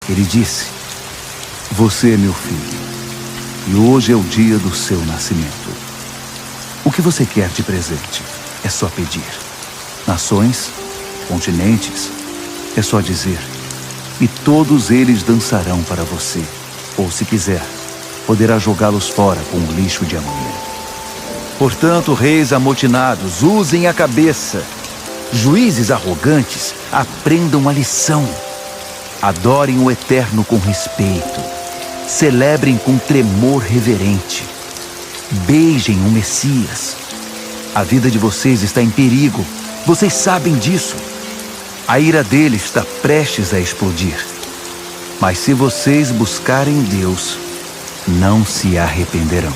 Ele disse: você é meu filho, e hoje é o dia do seu nascimento. O que você quer de presente? É só pedir. Nações, continentes, é só dizer. E todos eles dançarão para você. Ou, se quiser, poderá jogá-los fora com o lixo de amanhã. Portanto, reis amotinados, usem a cabeça. Juízes arrogantes, aprendam a lição. Adorem o Eterno com respeito. Celebrem com tremor reverente. Beijem o Messias. A vida de vocês está em perigo. Vocês sabem disso. A ira dele está prestes a explodir. Mas se vocês buscarem Deus, não se arrependerão.